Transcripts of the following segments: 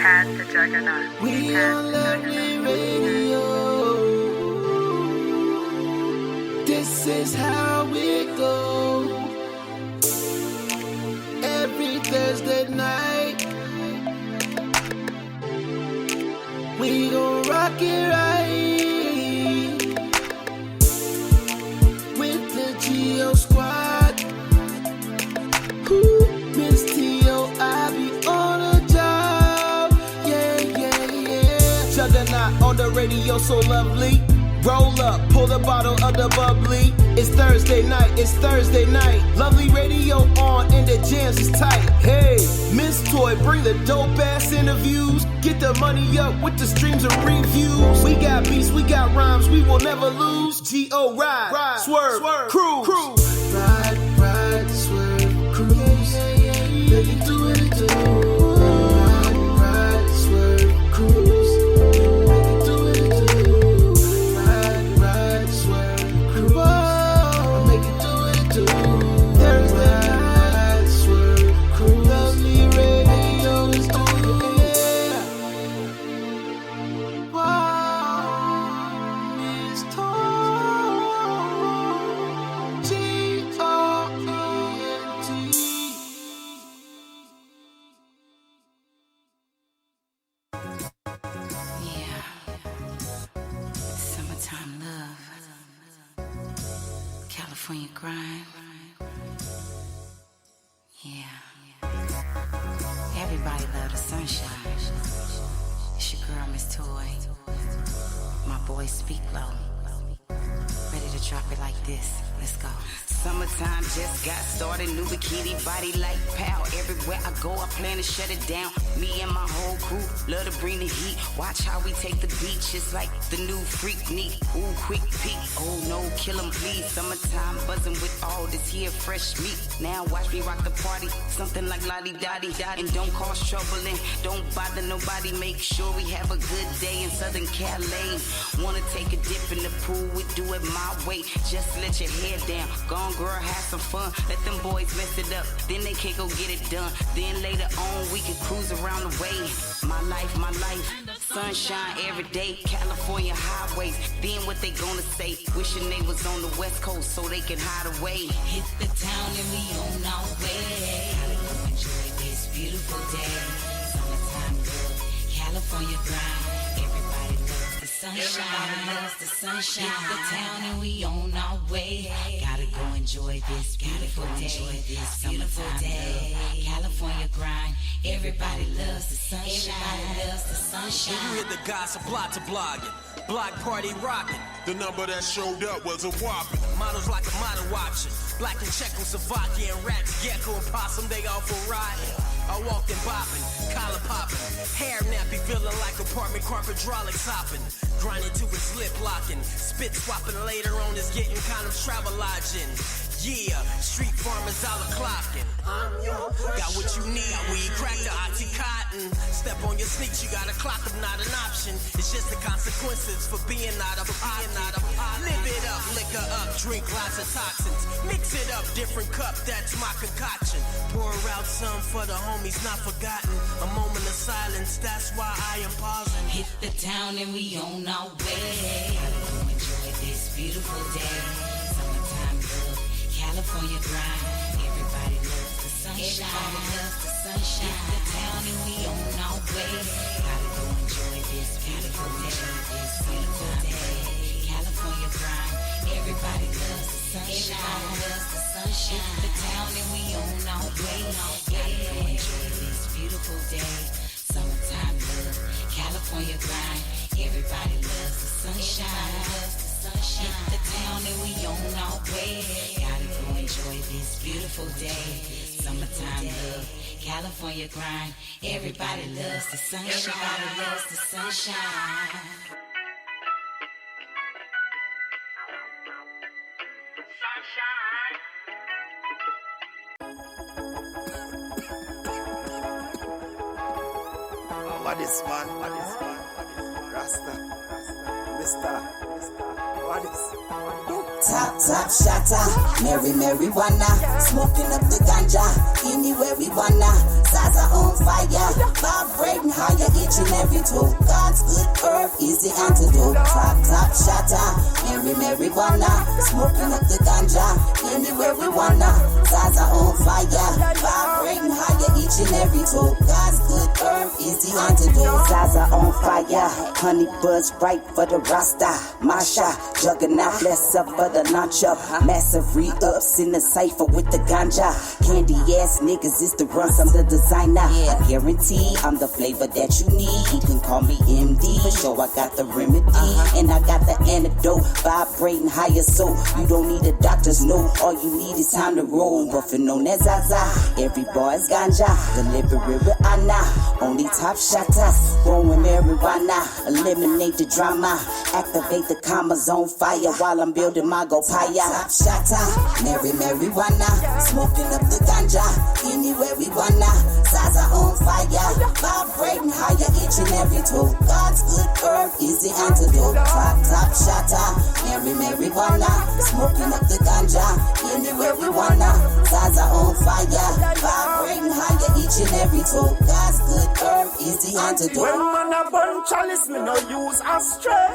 Past the juggernaut. We on Lovely Radio. This is how we go. Every Thursday night, we gon' rock it right with the Geo Squad. Ooh, Miss T.O. I be on a job. Yeah, yeah, yeah. Juggernaut on the radio, so lovely. Roll up, pull the bottle of the bubbly. It's Thursday night. Lovely radio on and the jams is tight. Hey, Miss Toy, bring the dope ass interviews. Get the money up with the streams and reviews. We got beats, we got rhymes, we will never lose. G.O. ride, swerve, cruise. Ride, swerve, cruise. Baby, do it too. Ride, swerve, cruise. California grind. Yeah. Everybody love the sunshine. It's your girl, Miss Toy. My boy, Speak Low. Ready to drop it like this. Let's go. Summertime just got started. New bikini body like pow. Everywhere I go, I plan to shut it down. Me and my whole crew love to bring the heat. Watch how we take the beach. It's like the new freak neat. Ooh, quick peek. Oh no, kill 'em please. Summertime buzzing with all this here fresh meat. Now watch me rock the party. Something like lottie dottie. And don't cause trouble and don't bother nobody. Make sure we have a good day in Southern Cali. Wanna take a dip in the pool? We do it my way. Just let your head down. Gone girl, have some fun. Let them boys mess it up. Then they can't go get it done. Then later on we can cruise around the way. My life. Sunshine every day. California highways. Then what they gonna say? Wishing they was on the West Coast so they can hide away. Hit the town and we on our way. Gotta go enjoy this beautiful day. Summertime love, California grind. Everybody loves the sunshine. Everybody loves the sunshine. Hit the town and we on our way. Gotta go enjoy this beautiful day. Summertime love, California grind. Everybody loves the sunshine. Everybody loves the sunshine. You hit the gossip, block to blogging. Block party rocking. The number that showed up was a whopping. Models like a model watching. Black and Czechoslovakian rats, gecko and possum, they all for riding. I walked and bopping, collar popping. Hair nappy, feeling like apartment carpet hydraulics hopping. Grinding to his lip locking. Spit swapping later on is getting kind of travel lodging. Yeah, street farmers dollar clocking. Got what you need, weed, crack the Ati cotton. Step on your sneaks, you gotta clock them, not an option. It's just the consequences for being out of pot. Live it up, liquor up, drink lots of toxins. Mix it up, different cup, that's my concoction. Pour out some for the homies not forgotten. A moment of silence, that's why I am pausing. Hit the town and we on our way. Gotta go enjoy this beautiful day. Summertime love, California grind. Everybody loves the sunshine. Everybody loves the sunshine. Hit the town and we on our way. Gotta go enjoy this beautiful day. Summertime love, California grind. Everybody loves the sunshine. Everybody loves the sunshine. Hit the town and we on our way. Gotta go enjoy this beautiful day. Summertime love, California grind. Everybody loves the sunshine. Hit the town and we on our way. Gotta go enjoy this beautiful day. Summertime love, California grind. Everybody loves the sunshine. Everybody loves the sunshine. What is man? Rasta, Mr. What is? Top shatter, marijuana, smoking up the ganja, anywhere we wanna. Zaza on fire, vibrating higher each and every toe. God's good herb is the antidote. Top shatter, marijuana, smoking up the ganja, anywhere we wanna. Zaza on fire, vibrating higher each and every toe. God's good herb is the antidote. Zaza on fire, honey buzz right for the Rasta. Masha, juggernaut, bless up for the launch up. Massive re-ups in the cipher with the ganja. Candy ass niggas is the runs, I'm the designer. I guarantee I'm the flavor that you need. You can call me MD, for sure I got the remedy. And I got the antidote, vibrating higher so you don't need a doctor's note. All you need is time to roll, roughin' known as Zaza. Every bar is ganja, delivery with Anna. Only top shotters, growing marijuana. Eliminate the drama, activate the commas on fire while I'm building my go-paya. Top shotter, marijuana, smoking up the ganja, anywhere we wanna. Zaza on fire, vibrating higher each and every toe. God's good herb is the antidote. Top shotter, marijuana, smoking up the ganja, anywhere we wanna. Zaza on fire, vibrating higher each and every toe. God's good herb is the antidote. When man a burn chalice, me no use astray.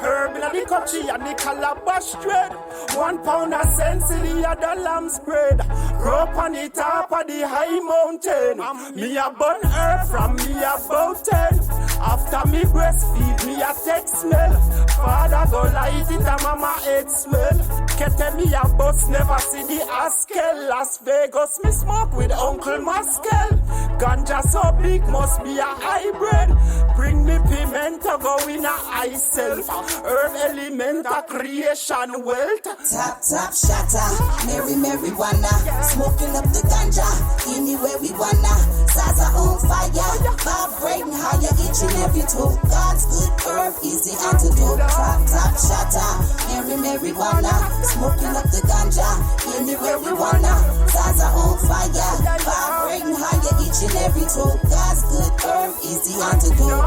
Herb in the country and the calabash trade. 1 pound of sense in the other lamb's bread. Grow up on the top of the high mountain. Me a burn herb from me about 10. After me breastfeed, me a take smell. Father go light it and mama head smell. Kete me a bus, never see the Askel. Las Vegas, me smoke with Uncle Maskel. Ganja so big, must be a hybrid. Bring me pimento, go in a high self. Herb element, a creation wealth. Top shatter, marijuana, smoking up the ganja, anywhere we wanna. Zaza on fire, vibrating higher each and every toe. God's good herb is the antidote. Top shatter, marijuana, smoking up the ganja, anywhere we wanna. Zaza on fire, vibrating higher each and every toe. God's good herb is the antidote.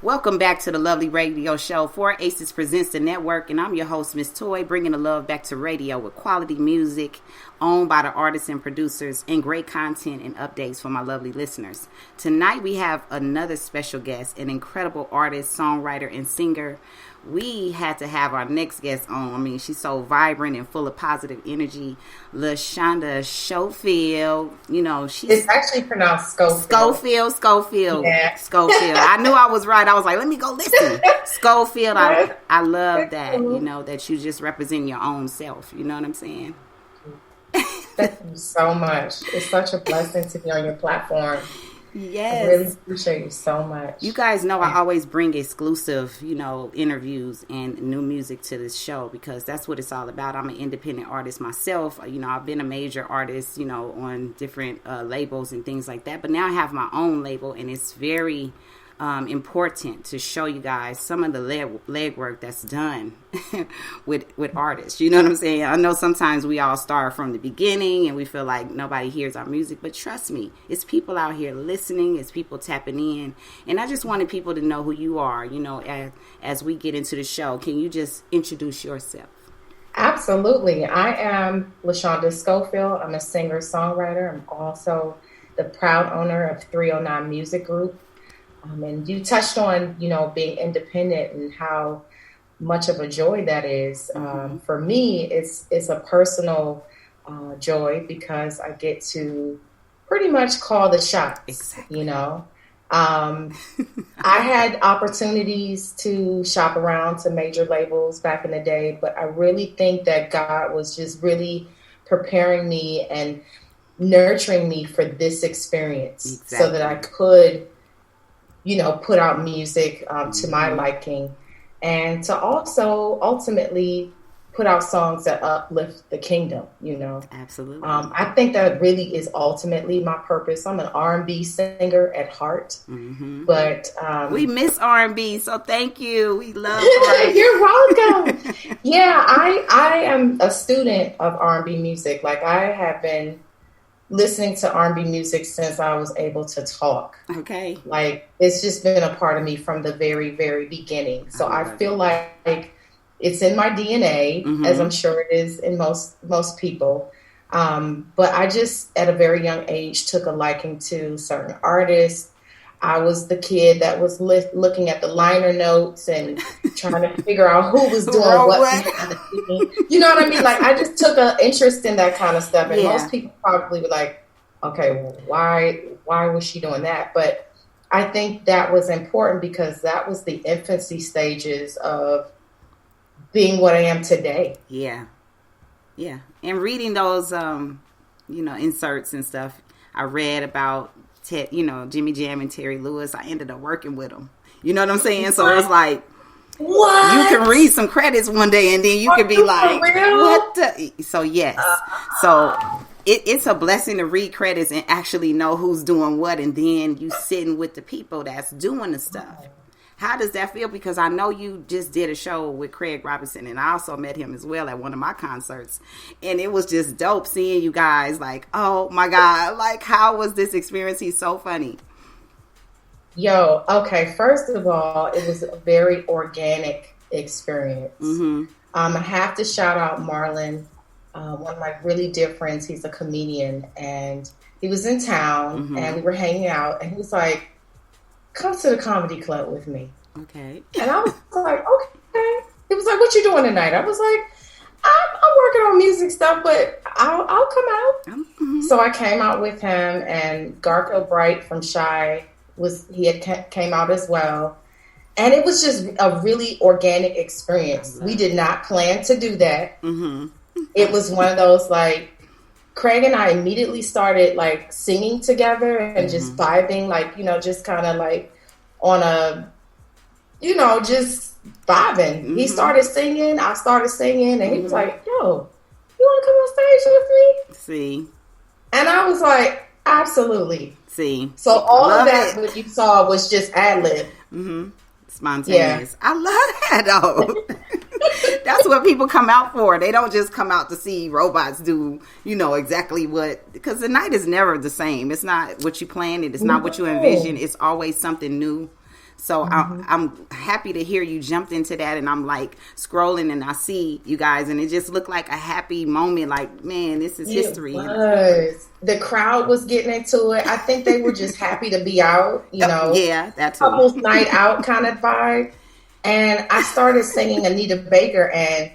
Welcome back to the lovely radio show. 4 Aces presents the network, and I'm your host, Miss Toy, bringing the love back to radio with quality music owned by the artists and producers and great content and updates for my lovely listeners. Tonight we have another special guest, an incredible artist, songwriter, and singer. We had to have our next guest on. I mean, she's so vibrant and full of positive energy. LaShonda Schofield. You know, it's actually pronounced Schofield. Schofield. Yeah. Schofield. I knew I was right. I was like, let me go listen. Schofield. I love that, you know, that you just represent your own self. You know what I'm saying? Thank you so much. It's such a blessing to be on your platform. Yes. I really appreciate you so much. You guys know I always bring exclusive, you know, interviews and new music to this show because that's what it's all about. I'm an independent artist myself. You know, I've been a major artist, you know, on different labels and things like that. But now I have my own label, and it's very important to show you guys some of the legwork that's done with artists. You know what I'm saying? I know sometimes we all start from the beginning and we feel like nobody hears our music, but trust me, it's people out here listening, it's people tapping in, and I just wanted people to know who you are, you know, as we get into the show. Can you just introduce yourself? Absolutely. I am LaShonda Schofield. I'm a singer-songwriter. I'm also the proud owner of 309 Music Group. And you touched on, you know, being independent and how much of a joy that is. For me, it's a personal joy because I get to pretty much call the shots, exactly. You know. I had opportunities to shop around to major labels back in the day, but I really think that God was just really preparing me and nurturing me for this experience so that I could, you know, put out music to my liking and to also ultimately put out songs that uplift the kingdom, you know. Absolutely. I think that really is ultimately my purpose. I'm an R&B singer at heart, but we miss R&B, so thank you. We love R&B. You're welcome. Yeah, I am a student of R&B music. Like I have been listening to R&B music since I was able to talk. Okay. Like, it's just been a part of me from the very, very beginning. So I feel like it's in my DNA, as I'm sure it is in most people. But I just, at a very young age, took a liking to certain artists. I was the kid that was looking at the liner notes and trying to figure out who was doing what. You know what I mean? Like, I just took an interest in that kind of stuff. And most people probably were like, okay, well, why was she doing that? But I think that was important because that was the infancy stages of being what I am today. Yeah. Yeah. And reading those, inserts and stuff, I read about Jimmy Jam and Terry Lewis. I ended up working with them. You know what I'm saying? So it's like, what? You can read some credits one day and then you can be like, what the? So yes. So it's a blessing to read credits and actually know who's doing what. And then you sitting with the people that's doing the stuff. How does that feel? Because I know you just did a show with Craig Robinson, and I also met him as well at one of my concerts. And it was just dope seeing you guys like, oh my God, like, how was this experience? He's so funny. Yo, okay, first of all, it was a very organic experience. I have to shout out Marlon, one of my really dear friends. He's a comedian, and he was in town, and we were hanging out, and he was like, come to the comedy club with me. Okay. And I was like, okay. He was like, what you doing tonight? I was like, I'm working on music stuff, but I'll come out. So I came out with him, and Garfield Bright from Shy came out as well. And it was just a really organic experience. We did not plan to do that. It was one of those, like, Craig and I immediately started like singing together and just vibing, like, just kind of like on a, just vibing. He started singing, I started singing, and he was like, yo, you want to come on stage with me? See. And I was like, absolutely. See. So all of that what you saw was just ad-lib. Spontaneous. Yeah. I love that though. That's what people come out for. They don't just come out to see robots do, exactly what, because the night is never the same. It's not what you planned. It's not what you envisioned. It's always something new. So I'm happy to hear you jumped into that, and I'm like scrolling and I see you guys, and it just looked like a happy moment. Like, man, this is history. The crowd was getting into it. I think they were just happy to be out, Yeah, that's couples night out kind of vibe. And I started singing Anita Baker, and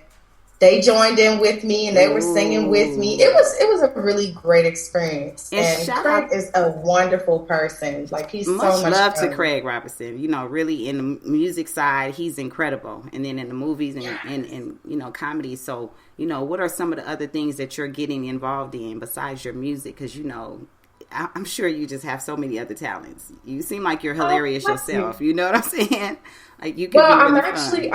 they joined in with me, and they were singing with me. It was a really great experience. And Craig is a wonderful person. Like, he's so much love fun. To Craig Robinson. Really in the music side, he's incredible. And then in the movies and comedy. So, what are some of the other things that you're getting involved in besides your music? Because, I'm sure you just have so many other talents. You seem like you're hilarious yourself. You know what I'm saying? Like, you can be really I'm actually,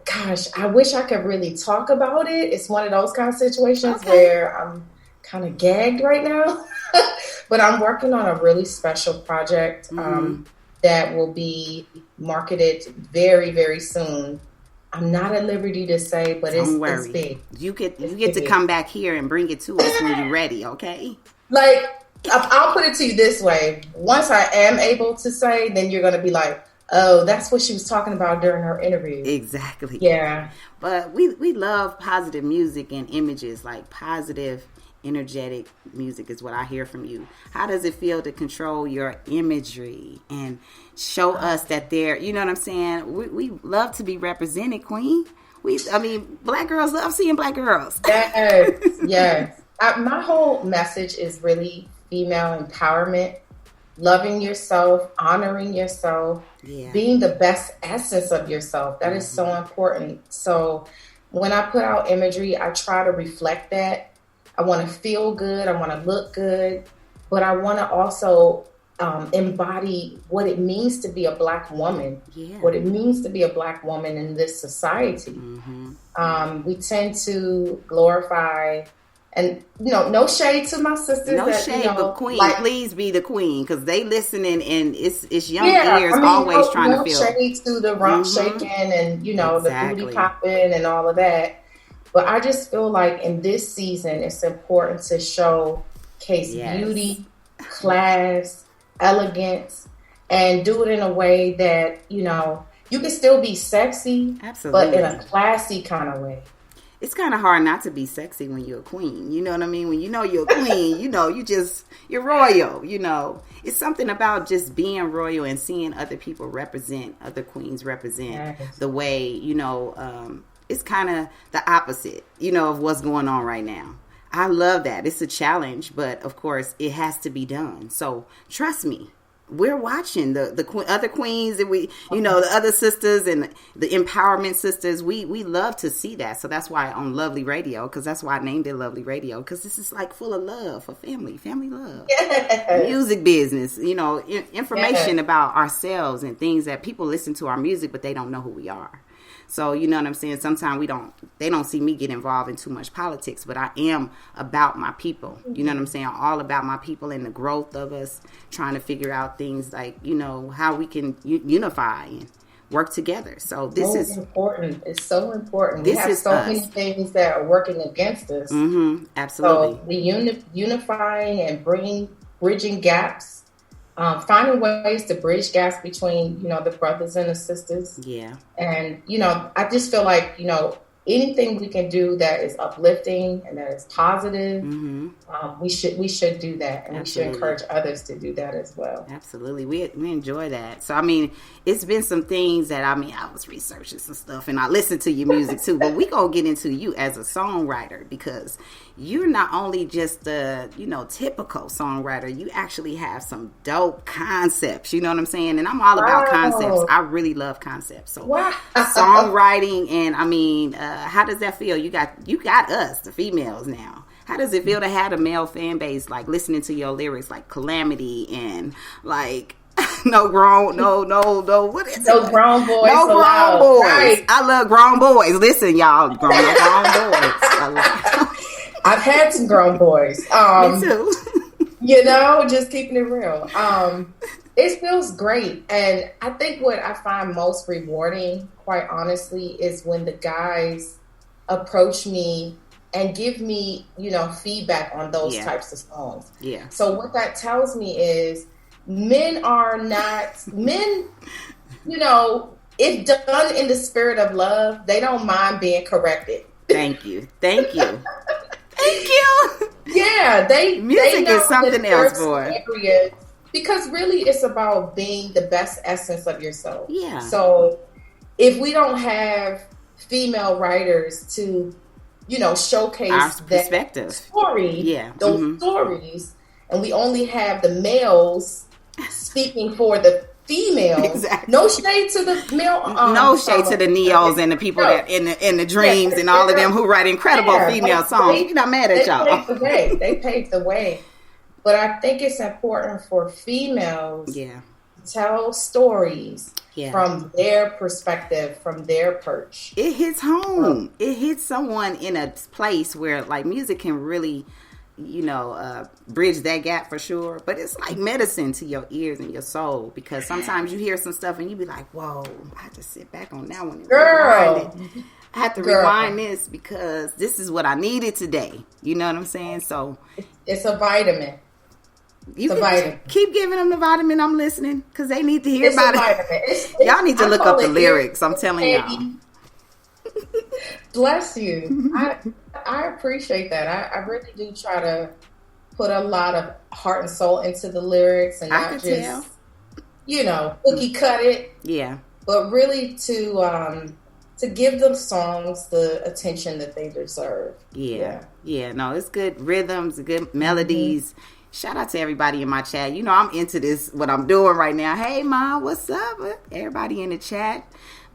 gosh, I wish I could really talk about it. It's one of those kind of situations where I'm kind of gagged right now. But I'm working on a really special project that will be marketed very, very soon. I'm not at liberty to say, but it's big. You get to come back here and bring it to us when you're ready, okay? Like, I'll put it to you this way. Once I am able to say, then you're going to be like, oh, that's what she was talking about during her interview. Exactly. Yeah. But we love positive music and images, like positive, energetic music is what I hear from you. How does it feel to control your imagery and show us that they're, you know what I'm saying? We love to be represented, Queen. Black girls love seeing black girls. Yes, yes. My whole message is really female empowerment. Loving yourself, honoring yourself, being the best essence of yourself. That is so important. So when I put out imagery, I try to reflect that. I want to feel good. I want to look good. But I want to also embody what it means to be a black woman, what it means to be a black woman in this society. We tend to glorify. And, no shade to my sisters. No shade, but Queen, please be the queen, because they listening, and it's young ears always trying to feel. No shade to the rump shaking and, the booty popping and all of that. But I just feel like in this season, it's important to show showcase beauty, class, elegance, and do it in a way that, you know, you can still be sexy, but in a classy kind of way. It's kind of hard not to be sexy when you're a queen. You know what I mean? When you know you're a queen, you know, you're royal, you know. It's something about just being royal and seeing other people represent, other queens represent the way, you know, it's kind of the opposite, you know, of what's going on right now. I love that. It's a challenge, but of course it has to be done. So trust me. We're watching the other queens and we, you know, the other sisters and the empowerment sisters. We love to see that. So that's why on Lovely Radio, because that's why I named it Lovely Radio, because this is like full of love for family love, music business, you know, information about ourselves and things that people listen to our music, but they don't know who we are. So, you know what I'm saying? Sometimes they don't see me get involved in too much politics, but I am about my people. You know what I'm saying? I'm all about my people and the growth of us, trying to figure out things like, you know, how we can unify and work together. So this is important. It's so important. This we have is so many things that are working against us. Absolutely. So the unifying and bridging gaps. Finding ways to bridge gaps between, you know, the brothers and the sisters. Yeah. And, you know, I just feel like, you know, anything we can do that is uplifting and that is positive, we should do that. And we should encourage others to do that as well. Absolutely. We enjoy that. So, I mean, it's been some things that, I was researching some stuff and I listened to your music too, but we gonna get into you as a songwriter because you're not only just a, you know, typical songwriter, you actually have some dope concepts, you know what I'm saying? And I'm all about concepts. I really love concepts. So songwriting and how does that feel? You got us, the females now. How does it feel to have a male fan base like listening to your lyrics like Calamity and like no grown boys. No grown boys. Right. I love grown boys. Listen, y'all, grown boys. I've had some grown boys. Me too. You know, just keeping it real. It feels great. And I think what I find most rewarding, quite honestly, is when the guys approach me and give me, you know, feedback on those types of songs. Yeah. So what that tells me is men, you know, if done in the spirit of love, they don't mind being corrected. Thank you. Thank you. Yeah, music is something else, boy. Because really it's about being the best essence of yourself. Yeah. So if we don't have female writers to, you know, showcase our perspective story, those stories, and we only have the males speaking for the females. Exactly. No shade to the male. No shade to the Neos and the people that in the Dreams and all of them who write incredible female songs. We're not mad at y'all. They paved the way. But I think it's important for females to tell stories from their perspective, from their perch. It hits home. It hits someone in a place where like music can really, you know, bridge that gap for sure. But it's like medicine to your ears and your soul because sometimes you hear some stuff and you be like, whoa, I have to sit back on that one and rewind it. I have to rewind this because this is what I needed today. You know what I'm saying? So it's a vitamin. You can keep giving them the vitamin. I'm listening because they need to hear about it. Y'all need to look up the lyrics. I'm telling y'all. Bless you. I appreciate that. I really do try to put a lot of heart and soul into the lyrics and not just, you know, cookie cut it. Yeah. But really to give the songs the attention that they deserve. Yeah. No, it's good rhythms, good melodies. Shout out to everybody in my chat. You know, I'm into this, what I'm doing right now. Hey, Ma, what's up? Everybody in the chat.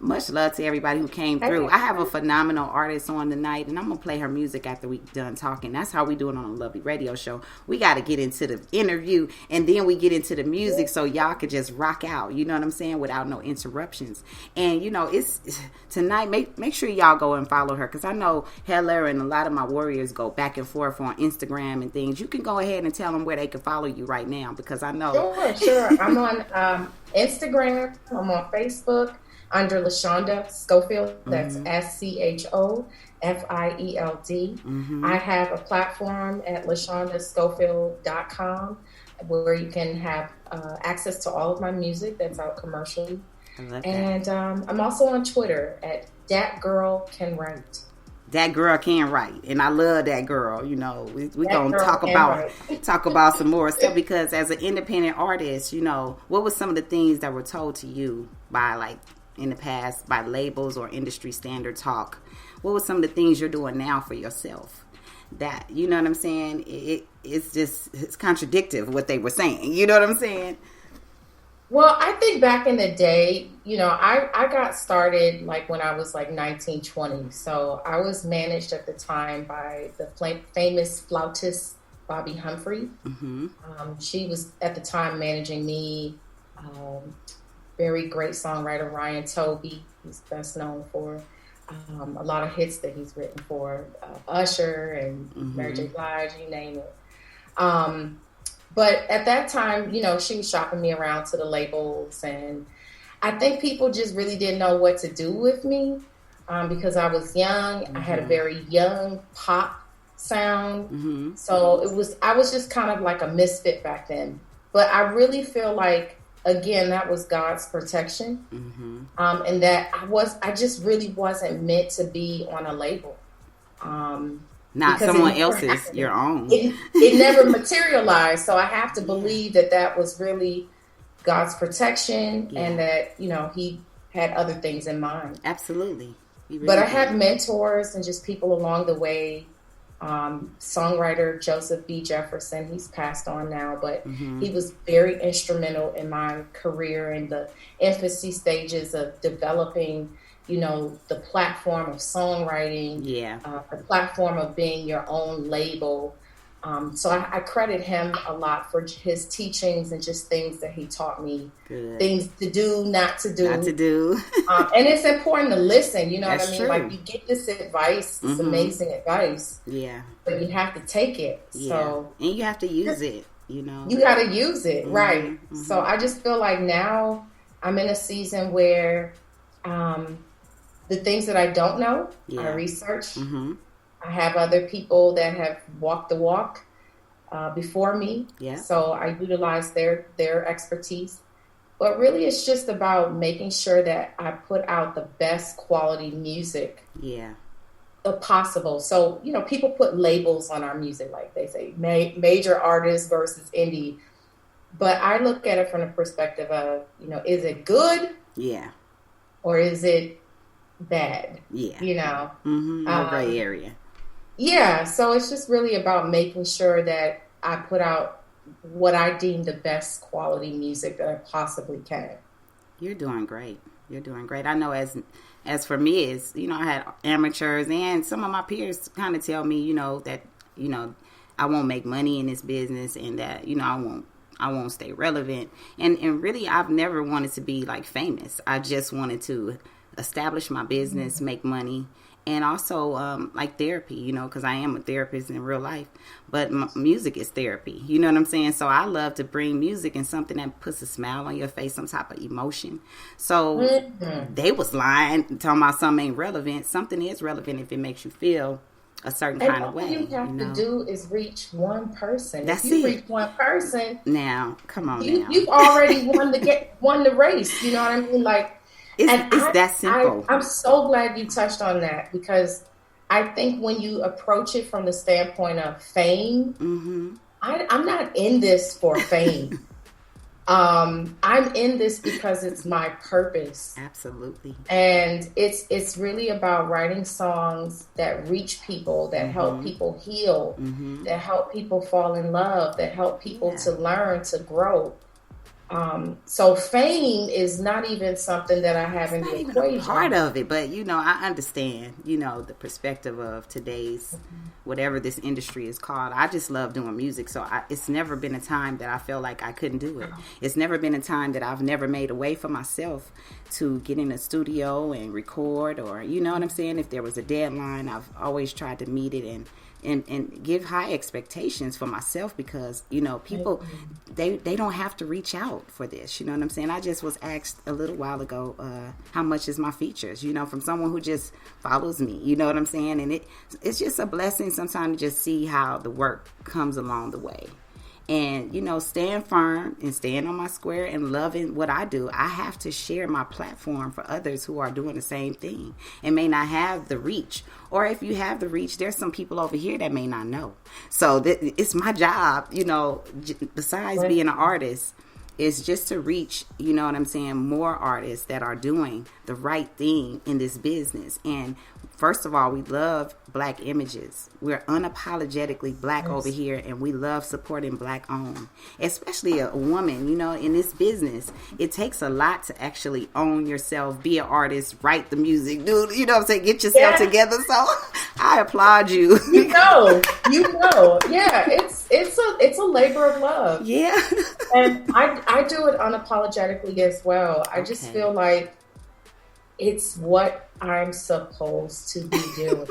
Much love to everybody who came through. I have a phenomenal artist on tonight, and I'm going to play her music after we done talking. That's how we do it on a Lovely Radio show. We got to get into the interview, and then we get into the music so y'all could just rock out, you know what I'm saying, without no interruptions. And, you know, it's tonight, make sure y'all go and follow her, because I know Heather and a lot of my warriors go back and forth on Instagram and things. You can go ahead and tell them where they can follow you right now, because I know. Sure. I'm on Instagram. I'm on Facebook. Under LaShonda Schofield, that's SCHO, Field. I have a platform at LaShondaSchofield.com where you can have access to all of my music that's out commercially. I love that. And I'm also on Twitter at That Girl Can Write. That girl can write, and I love that girl. You know, we gonna talk about some more stuff, because as an independent artist, you know, what were some of the things that were told to you by, like, in the past, by labels or industry standard talk? What were some of the things you're doing now for yourself? That, you know what I'm saying? It's contradictory what they were saying. You know what I'm saying? Well, I think back in the day, you know, I got started like when I was like 19, 20. So I was managed at the time by the famous flautist Bobby Humphrey. She was at the time managing me. Very great songwriter Ryan Toby. He's best known for a lot of hits that he's written for Usher and Mary J. Blige, you name it. But at that time, you know, she was shopping me around to the labels, and I think people just really didn't know what to do with me because I was young. I had a very young pop sound. So I was just kind of like a misfit back then. But I really feel like, again, that was God's protection. And that I just really wasn't meant to be on a label. Not someone else's, your own. It never materialized. So I have to believe that was really God's protection and that, you know, he had other things in mind. Absolutely. But I had mentors and just people along the way. Songwriter Joseph B. Jefferson, he's passed on now, but he was very instrumental in my career in the infancy stages of developing, you know, the platform of songwriting, the platform of being your own label. So I credit him a lot for his teachings and just things that he taught me. Good. Things to do, not to do. Not to do. And it's important to listen, you know That's what I mean? true. Like, you get this advice, this amazing advice. Yeah. But you have to take it. Yeah. So, and you have to use it, you know. You got to use it, right. So I just feel like now I'm in a season where the things that I don't know, I research. I have other people that have walked the walk before me. So I utilize their expertise. But really, it's just about making sure that I put out the best quality music possible. So, you know, people put labels on our music, like they say, major artists versus indie. But I look at it from the perspective of, you know, is it good? Or is it bad? You know? No gray area. Yeah, so it's just really about making sure that I put out what I deem the best quality music that I possibly can. You're doing great. You're doing great. I know as for me, is, you know, I had amateurs and some of my peers kind of tell me, you know, that, you know, I won't make money in this business and that, you know, I won't stay relevant. And really, I've never wanted to be like famous. I just wanted to establish my business, make money. And also, like therapy, you know, because I am a therapist in real life. But music is therapy. You know what I'm saying? So I love to bring music and something that puts a smile on your face, some type of emotion. So they was lying, talking about something ain't relevant. Something is relevant if it makes you feel a certain kind of way. All you have to do is reach one person. That's if you it. Reach one person. Now, come on now. You've already won the race. You know what I mean? Like, It's that simple. I'm so glad you touched on that, because I think when you approach it from the standpoint of fame, I'm not in this for fame. I'm in this because it's my purpose. Absolutely. And it's really about writing songs that reach people, that help people heal, that help people fall in love, that help people to learn, to grow. So fame is not even something that I have in the equation. Part of it, but you know, I understand, you know, the perspective of today's, whatever this industry is called. I just love doing music. So it's never been a time that I feel like I couldn't do it. It's never been a time that I've never made a way for myself to get in a studio and record, or, you know what I'm saying? If there was a deadline, I've always tried to meet it and and give high expectations for myself, because, you know, people, they don't have to reach out for this. You know what I'm saying? I just was asked a little while ago, how much is my features, you know, from someone who just follows me. You know what I'm saying? And it's just a blessing sometimes to just see how the work comes along the way. And, you know, staying firm and staying on my square and loving what I do, I have to share my platform for others who are doing the same thing and may not have the reach. Or if you have the reach, there's some people over here that may not know. So it's my job, you know, besides being an artist, is just to reach, you know what I'm saying, more artists that are doing the right thing in this business. And first of all, we love Black images. We're unapologetically Black over here, and we love supporting Black owned, especially a woman. You know, in this business, it takes a lot to actually own yourself, be an artist, write the music, dude. You know what I'm saying? Get yourself together. So I applaud you. You know, yeah, it's a labor of love. Yeah, and I do it unapologetically as well. I just feel like it's what I'm supposed to be doing.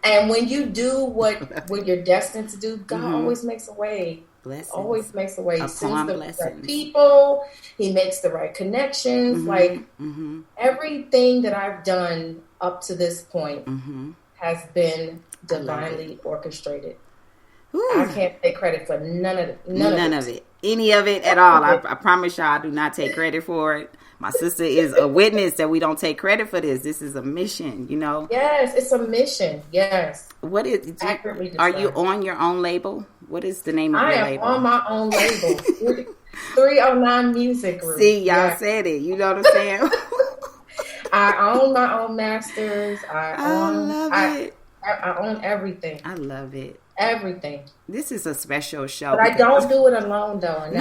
And when you do what you're destined to do, God always makes a way. Blessings. Always makes a way. He sends the blessings. right people. He makes the right connections. Everything that I've done up to this point has been divinely orchestrated. Ooh. I can't take credit for none of it. None of it. Any of it at all. I promise y'all, I do not take credit for it. My sister is a witness that we don't take credit for this. This is a mission, you know? Yes, it's a mission. Yes. What is, are you on your own label? What is the name of your label? I am on my own label. 309 Music Group. See, y'all said it. You know what I'm saying? I own my own masters. I own everything. I love it. Everything. This is a special show. But I don't do it alone, though. And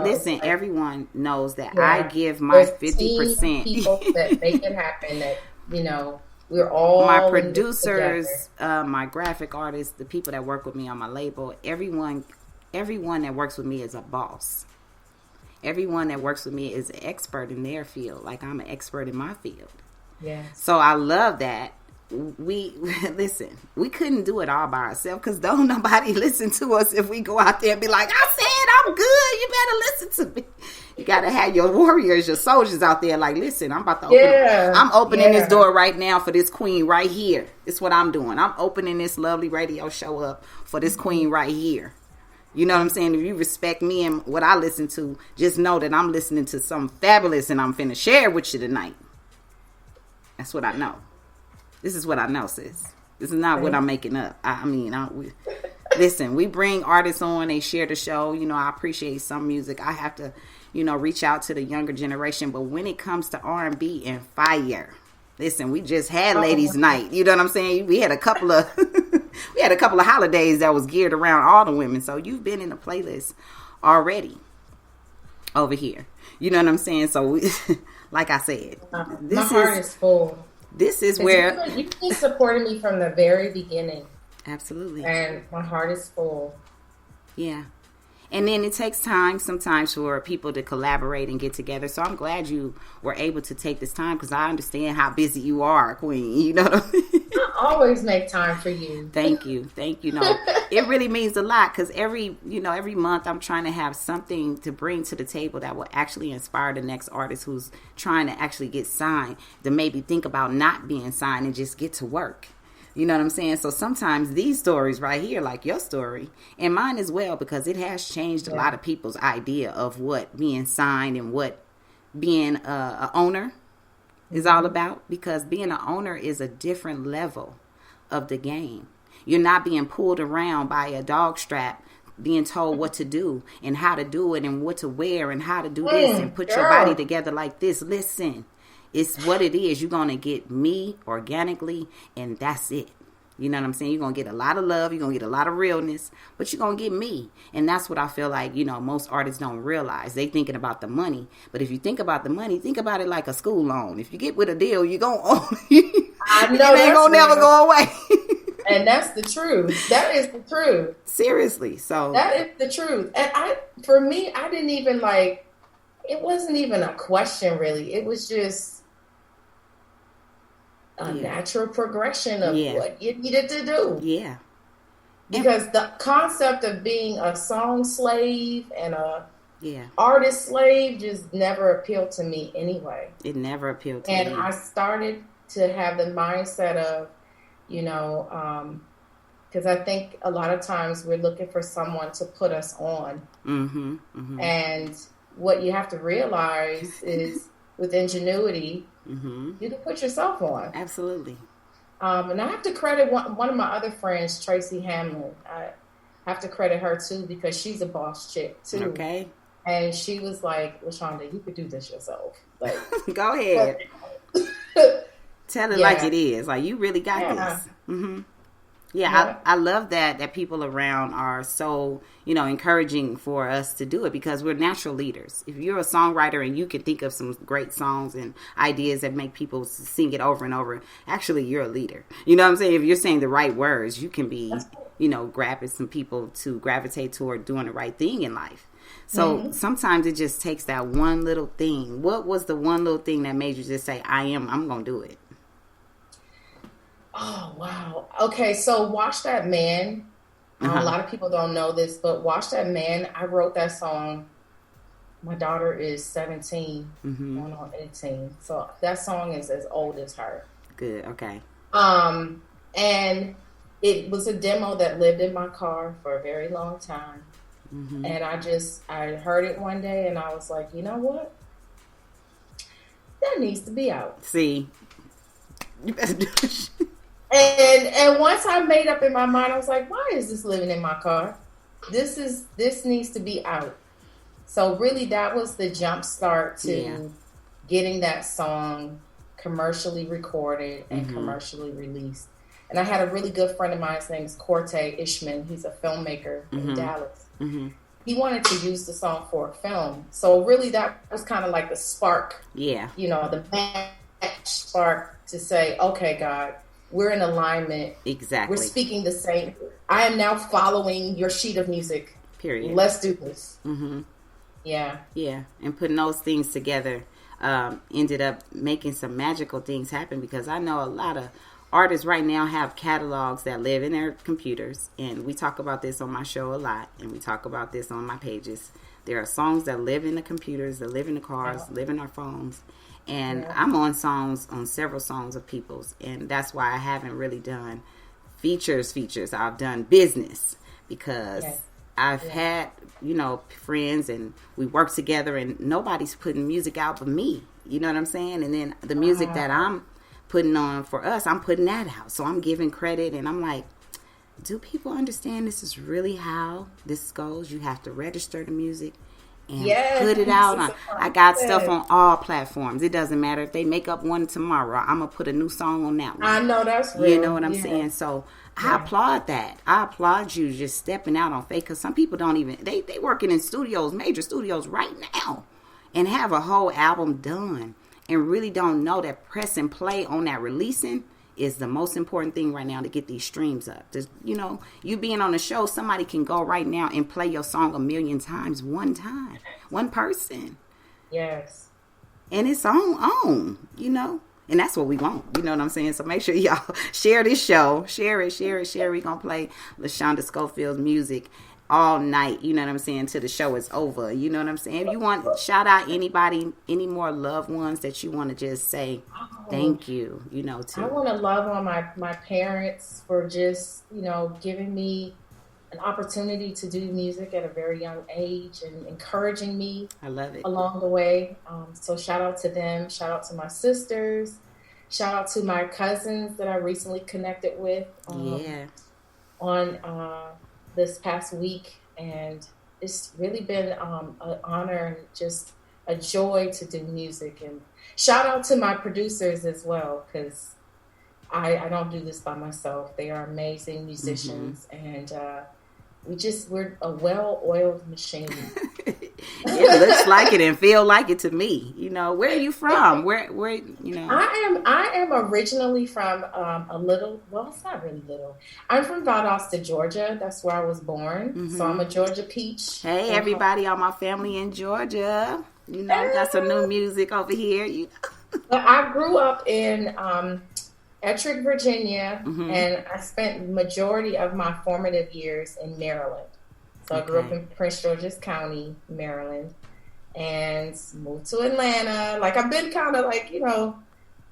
listen, everyone knows that I give my 50%. People that make it happen. That, you know, we're all my producers, my graphic artists, the people that work with me on my label. Everyone that works with me is a boss. Everyone that works with me is an expert in their field, like I'm an expert in my field. Yeah. So I love that. We couldn't do it all by ourselves, because don't nobody listen to us if we go out there and be like, I said I'm good, you better listen to me. You gotta have your warriors, your soldiers out there like, listen, I'm about to open I'm opening this door right now for this queen right here. It's what I'm doing. I'm opening this lovely radio show up for this queen right here. You know what I'm saying? If you respect me and what I listen to, just know that I'm listening to something fabulous and I'm finna share with you tonight. That's what I know. This is what I know, sis. This is not what I'm making up. Listen, we bring artists on, they share the show. You know, I appreciate some music. I have to, you know, reach out to the younger generation. But when it comes to R&B and fire, listen, we just had Ladies Night. You know what I'm saying? We had a couple of holidays that was geared around all the women. So you've been in the playlist already over here. You know what I'm saying? So, like I said, my heart is full. This is where you've been supporting me from the very beginning. Absolutely. And my heart is full. Yeah. And then it takes time sometimes for people to collaborate and get together. So I'm glad you were able to take this time, because I understand how busy you are, Queen. You know what I mean? I always make time for you. Thank you. No, it really means a lot, because every month I'm trying to have something to bring to the table that will actually inspire the next artist who's trying to actually get signed, to maybe think about not being signed and just get to work. You know what I'm saying? So sometimes these stories right here, like your story and mine as well, because it has changed a lot of people's idea of what being signed and what being a owner is all about. Because being an owner is a different level of the game. You're not being pulled around by a dog strap, being told what to do and how to do it and what to wear and how to do this and put your body together like this. Listen. It's what it is. You're going to get me organically, and that's it. You know what I'm saying? You're going to get a lot of love. You're going to get a lot of realness, but you're going to get me. And that's what I feel like, you know, most artists don't realize. They thinking about the money. But if you think about the money, think about it like a school loan. If you get with a deal, you're going to own it. I know. It ain't going to never go away. And that's the truth. That is the truth. Seriously. So that is the truth. And for me, I didn't even it wasn't even a question really. It was just a natural progression of what you needed to do. Yeah. Because the concept of being a song slave and a yeah, artist slave just never appealed to me anyway. it never appealed to And me. I started to have the mindset of, you know, because I think a lot of times we're looking for someone to put us on. Mm-hmm, mm-hmm. And what you have to realize is with ingenuity, Mm-hmm. you can put yourself on. Absolutely. And I have to credit one of my other friends, Tracy Hamlin. I have to credit her too because she's a boss chick too. Okay. And she was like, LaShonda, you could do this yourself. Like, Go ahead. Tell it like it is. Like, you really got this. Mm-hmm. Yeah, I love that people around are so, you know, encouraging for us to do it because we're natural leaders. If you're a songwriter and you can think of some great songs and ideas that make people sing it over and over, actually, you're a leader. You know what I'm saying? If you're saying the right words, you can be, you know, grabbing some people to gravitate toward doing the right thing in life. So sometimes it just takes that one little thing. What was the one little thing that made you just say, I'm going to do it? Oh, wow. Okay, so Watch That Man. A lot of people don't know this, but Watch That Man, I wrote that song. My daughter is 17, going on 18. So that song is as old as her. Good, okay. And it was a demo that lived in my car for a very long time. And I heard it one day and I was like, you know what? That needs to be out. See, you better do it. And once I made up in my mind, I was like, why is this living in my car? This needs to be out. So really that was the jump start to getting that song commercially recorded and commercially released. And I had a really good friend of mine, his name is Corte Ishman. He's a filmmaker in Dallas. He wanted to use the song for a film. So really that was kind of like the spark, you know, the match spark to say, okay, God, we're in alignment. Exactly. We're speaking the same. I am now following your sheet of music. Period. Let's do this. Yeah. Yeah. And putting those things together ended up making some magical things happen because I know a lot of artists right now have catalogs that live in their computers. And we talk about this on my show a lot. And we talk about this on my pages. There are songs that live in the computers, that live in the cars, live in our phones. And I'm on several songs of people's. And that's why I haven't really done features. I've done business because I've had, you know, friends and we work together and nobody's putting music out but me. You know what I'm saying? And then the music that I'm putting on for us, I'm putting that out. So I'm giving credit and I'm like, do people understand this is really how this goes? You have to register the music and put it out. I got stuff on all platforms. It doesn't matter if they make up one tomorrow. I'm going to put a new song on that one. I know that's real. You know what I'm saying? So I applaud that. I applaud you just stepping out on faith because some people don't even, they working in studios, major studios right now and have a whole album done and really don't know that press and play on that releasing is the most important thing right now to get these streams up. Just, you know, you being on a show, somebody can go right now and play your song 1,000,000 times one time. One person. Yes. And it's on, you know. And that's what we want. You know what I'm saying? So make sure y'all share this show. Share it. We're going to play LaShonda Schofield's music all night, you know what I'm saying, till the show is over. You know what I'm saying? If you want, shout out anybody, any more loved ones that you want to just say thank you, you know, to. I want to love on my parents for just, you know, giving me an opportunity to do music at a very young age and encouraging me. I love it. Along the way. So shout out to them. Shout out to my sisters. Shout out to my cousins that I recently connected with. On this past week, and it's really been an honor and just a joy to do music. And shout out to my producers as well, because I don't do this by myself. They are amazing musicians, and we're a well-oiled machine. It looks like it and feel like it to me. You know, where are you from? Where you know? I am originally from it's not really little. I'm from Valdosta, Georgia. That's where I was born. So I'm a Georgia peach. Hey, everybody, all my family in Georgia. You know, got some new music over here. But I grew up in Ettrick, Virginia, and I spent majority of my formative years in Maryland. So I grew up in Prince George's County, Maryland, and moved to Atlanta. Like I've been kind of like,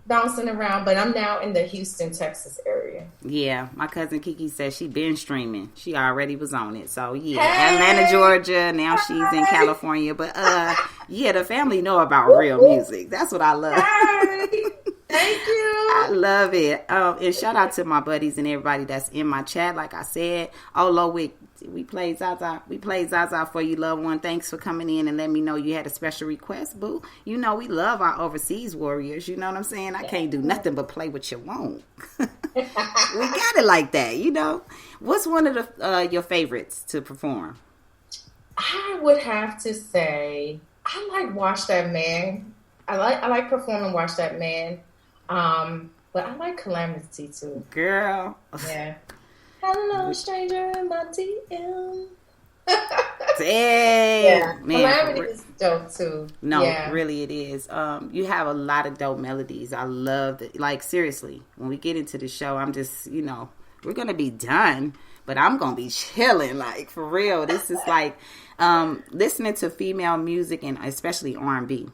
bouncing around, but I'm now in the Houston, Texas area. Yeah, my cousin Kiki said she been streaming. She already was on it. So yeah, Atlanta, Georgia. Now she's in California. But yeah, the family know about real music. That's what I love. Thank you. I love it. And shout out to my buddies and everybody that's in my chat. Like I said, we played Zaza. We played Zaza for you, loved one. Thanks for coming in and letting me know you had a special request, boo. We love our overseas warriors. You know what I'm saying? I can't do nothing but play what you want. We got it like that, What's one of your favorites to perform? I would have to say I like Wash That Man. I like performing Wash That Man. But I like Calamity too. Girl. Yeah. Hello, stranger in my DM. Dang. Yeah. Man, Calamity is dope too. No, yeah. Really it is. You have a lot of dope melodies. I love it. Like, seriously, when we get into the show, I'm just, we're going to be done, but I'm going to be chilling. Like, for real. This is like listening to female music and especially R&B.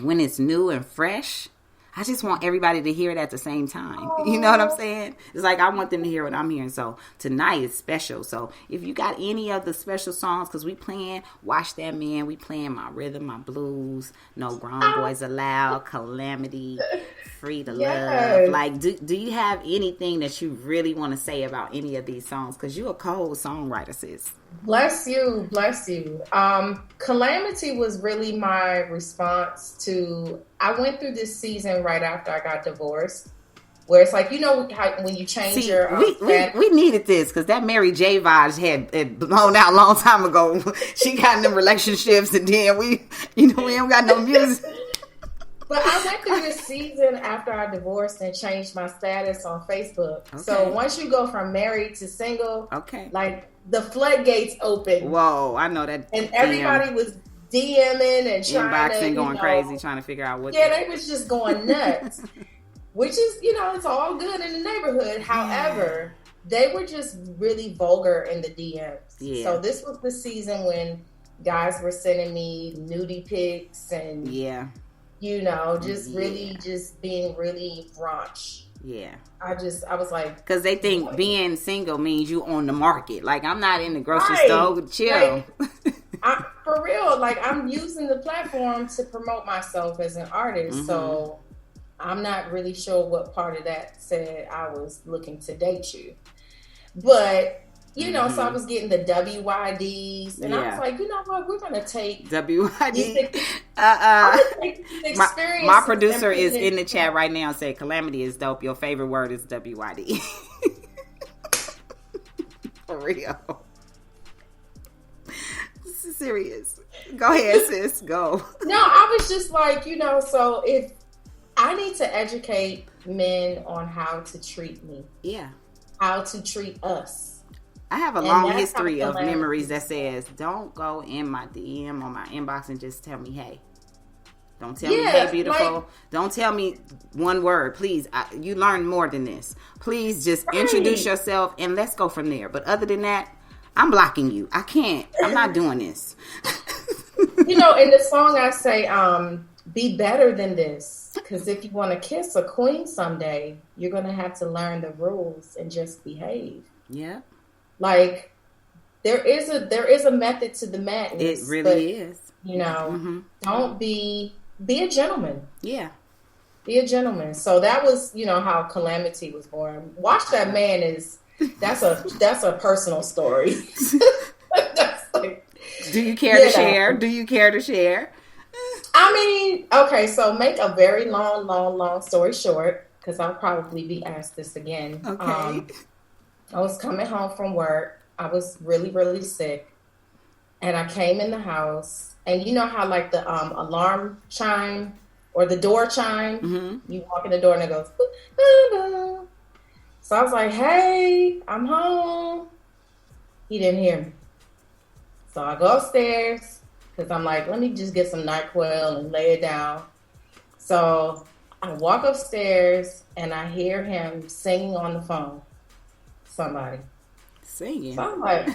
When it's new and fresh, I just want everybody to hear it at the same time. You know what I'm saying? It's like I want them to hear what I'm hearing. So tonight is special. So if you got any of the special songs, because we playing Wash That Man, we playing My Rhythm, My Blues, No Grown Boys Allowed, Calamity, Free to Love. Like, do you have anything that you really want to say about any of these songs? Because you're a cold songwriter, sis. Bless you. Calamity was really my response to, I went through this season right after I got divorced, where it's like, how when you change your... we needed this, because that Mary J. vibes had blown out a long time ago. She got in them relationships, and then we ain't got no music. But I went through this season after I divorced and changed my status on Facebook. Okay. So once you go from married to single, like the floodgates open. Whoa, I know that. And everybody was DMing and trying inboxing, going crazy, trying to figure out what. Yeah, they was just going nuts. Which is, it's all good in the neighborhood. However, they were just really vulgar in the DMs. Yeah. So this was the season when guys were sending me nudie pics and just really just being really raunch. Yeah. I was like... Because they think being single means you on the market. Like, I'm not in the grocery store. Chill. Like, for real, like, I'm using the platform to promote myself as an artist. So I'm not really sure what part of that said I was looking to date you. But... so I was getting the WYDs, and I was like, you know what, we're going to take WYD. My producer is in the chat right now and said, Calamity is dope. Your favorite word is WYD. For real. This is serious. Go ahead, sis. Go. No, I was just like, so if I need to educate men on how to treat me. Yeah. How to treat us. I have a long history of memories that says, don't go in my DM or my inbox and just tell me, hey. Don't tell me, hey, beautiful. Like, don't tell me one word, please. You learn more than this. Please just introduce yourself and let's go from there. But other than that, I'm blocking you. I can't. I'm not doing this. In the song I say, be better than this. Because if you want to kiss a queen someday, you're going to have to learn the rules and just behave. Yeah. Like, there is a method to the madness. It really is. Don't be a gentleman. Yeah. Be a gentleman. So that was, how Calamity was born. Watch That Man that's a personal story. Do you care to share? Do you care to share? I mean, okay, so make a very long story short, because I'll probably be asked this again. Okay. I was coming home from work. I was really, really sick. And I came in the house. And you know how like the alarm chime or the door chime? You walk in the door and it goes, boo. So I was like, hey, I'm home. He didn't hear me. So I go upstairs because I'm like, let me just get some NyQuil and lay it down. So I walk upstairs and I hear him singing on the phone. Somebody. Singing. So I'm like,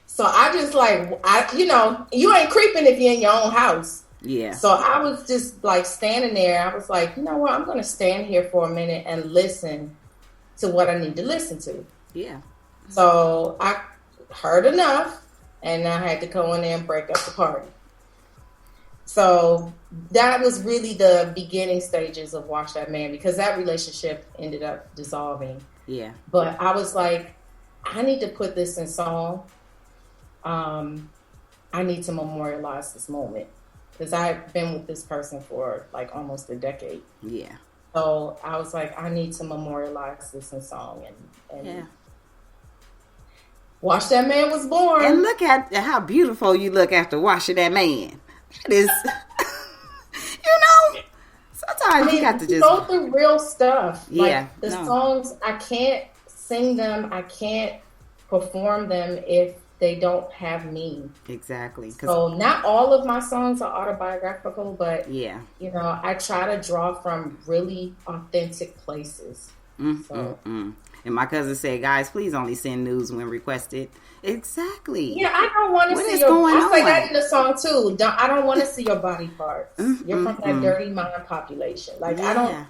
So I just you ain't creeping if you're in your own house. Yeah. So I was just like standing there. I was like, you know what? I'm going to stand here for a minute and listen to what I need to listen to. Yeah. So I heard enough, and I had to go in there and break up the party. So that was really the beginning stages of Watch That Man, because that relationship ended up dissolving. Yeah. But I was like, I need to put this in song. I need to memorialize this moment, because I've been with this person for like almost a decade. Yeah. So I was like, I need to memorialize this in song, and yeah. Watch That Man was born. And look at how beautiful you look after washing that man. It is, sometimes you got to just go through real stuff. Yeah. Like the songs, I can't sing them, I can't perform them if they don't have me. Exactly. So not all of my songs are autobiographical, but yeah, I try to draw from really authentic places. And my cousin said, guys, please only send news when requested. Exactly. Yeah, I don't want to see your... I say that in the song, too. I don't want to see your body parts. You're from that dirty mind population. Like, I don't...